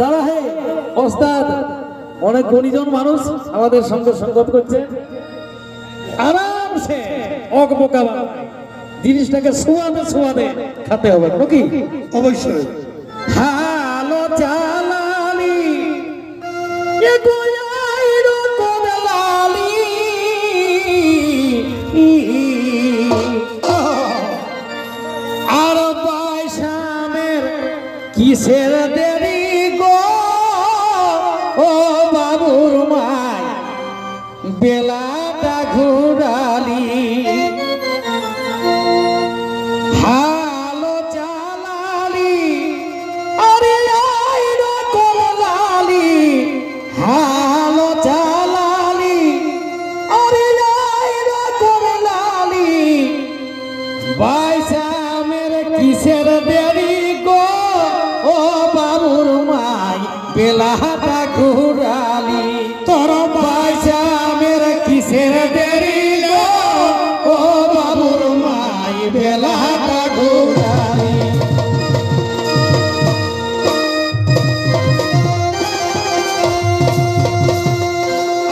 দাঁড়া হে ওস্তাদ, অনেক গুণীজন মানুষ আমাদের সঙ্গে সঙ্গত করছে। আরামসে অকবকা জিনিসটাকে সোয়াদে সোয়াদে খেতে হবে নাকি? অবশ্যই। হালো চালালি এ গোয়াইরো কোদলালি আর বাইশামের কিসের দেরি গো ও বাবুর মাই বেলাটা ঘুরালি। হালো চালালি আরে আইরো কোদলালি, হালো চালালি আরে আইরো কোদলালি বাইশামের কিসের দেরি গো ও বাবুর মাই বেলাটা ঘুরালি। তোর বাইশামের কিসের দেরি গো ও বাবুর মাই বেলাটা ঘুরালি।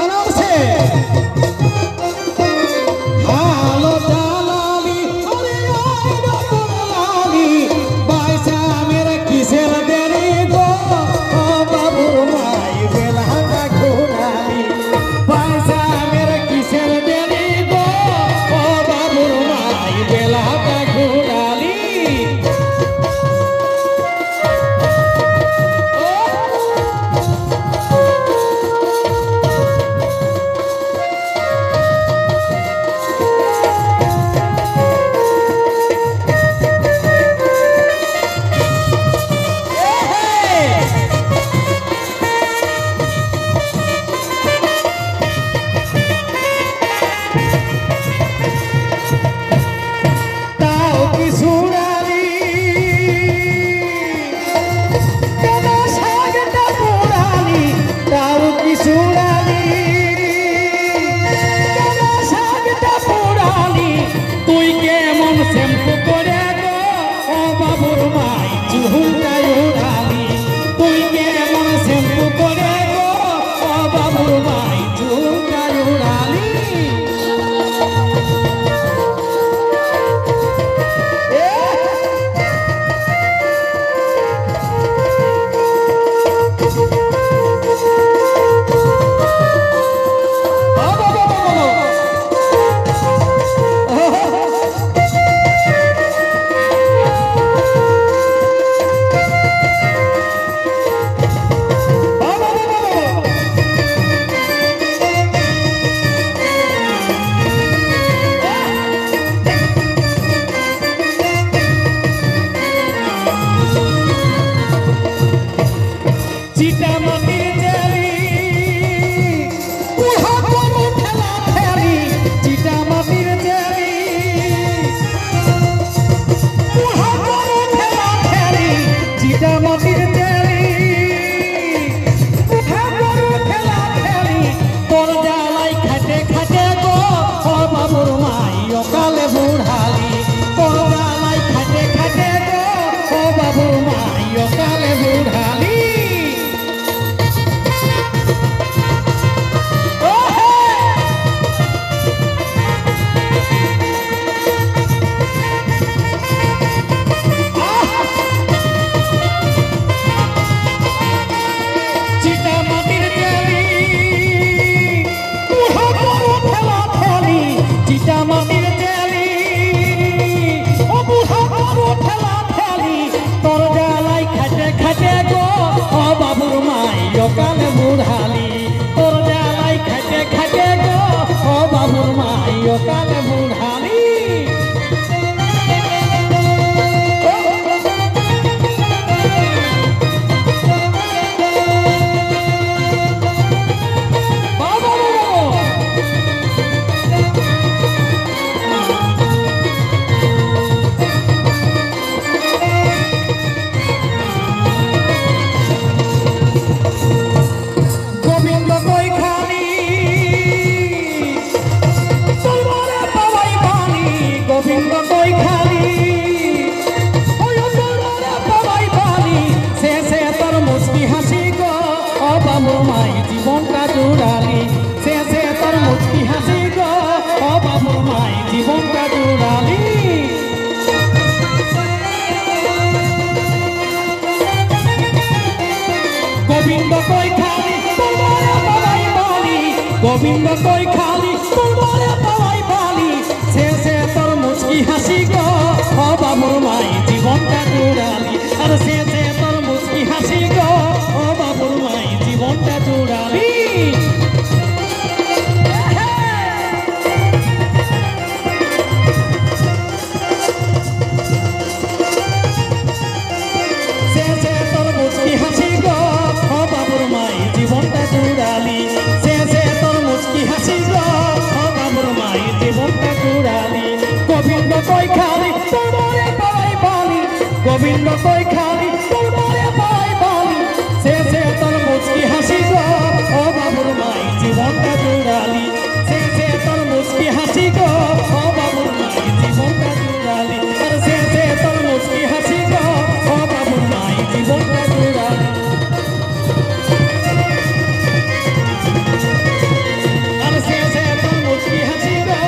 আরামসে হালো চালালি আরে আইরো কোদলালি বাইশামের কিসের দেরি গো ও বাবুর মাই বেলাটা ঘুরালি। বাইশামের কিসের দেরি গো ও বাবুর মাই বেলাটা ঘুরালি। তাও কি সুরালি কেন শাকটা পোড়ালি, তাও কি সুরালি কেন শাকটা পোড়ালি। তুই কেমন শ্যাম্পু করে গো ও বাবুর মাই চুলটাই উড়ালি। তুই কেমন শ্যাম্পু করে গো ও বাবুর মাই চুলটাই উড়ালি। চিটামাটির জেলি বুড়া গরু ঠেলা ঠেলি, চিটামাটির জেলি বুড়া গরু ঠেলা ঠেলি, চিটামাটির জেলি বুড়া গরু ঠেলা ঠেলি। তোর জ্বালাই খাটে খাটে গো ও বাবুর মাই অকালে বুড়ালি। তোর জ্বালাই খাটে খাটে গো ও বাবুর মাই অকালে বুড়ালি। মুচকি হাসি গো ও বাবুর মাই জীবনটা জুড়ালি শেষে তোর মুচকি হাসি গো ও বাবুর মাই জীবনটা জুড়ালি গোবিন্দ কই খালি তোমারে পাওয়াই বালি গোবিন্দ কই খালি তোমারে পাওয়াই বালি শেষে তোর মুচকি হাসি গো ও বাবুর মাই জীবনটা জুড়ালি আর শেষে তোর মুচকি হাসি গো ও বাবুর মাই জীবনটা জুড়ালি শেষে তোর মুচকি হাসি গো ও বাবুর মাই জীবনটা জুড়ালি শেষে তোর মুচকি হাসি গো ও বাবুর মাই জীবনটা জুড়ালি গোবিন্দ কই খালি তোমারে পাওয়াই বালি গোবিন্দ কই খালি তোমারে পাওয়াই বালি শেষে তোর মুচকি হাসি গো ও বাবুর মাই জীবনটা জুড়ালি শেষে তোর মুচকি হাসি গো ও বাবুর মাই জীবনটা জুড়ালি আর শেষে তোর মুচকি হাসি গো ও বাবুর মাই জীবনটা জুড়ালি আর শেষে তোর মুচকি হাসি গো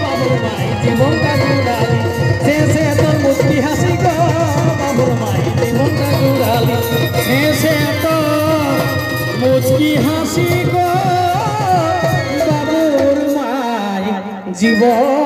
বাবুর মাই জীবনটা জুড়ালি শেষে তোর মুচকি হাসি গো বাবুর মাই জীবনটা জুড়ালি শেষে তোর মুচকি হাসি গো বাবুর মাই জীবন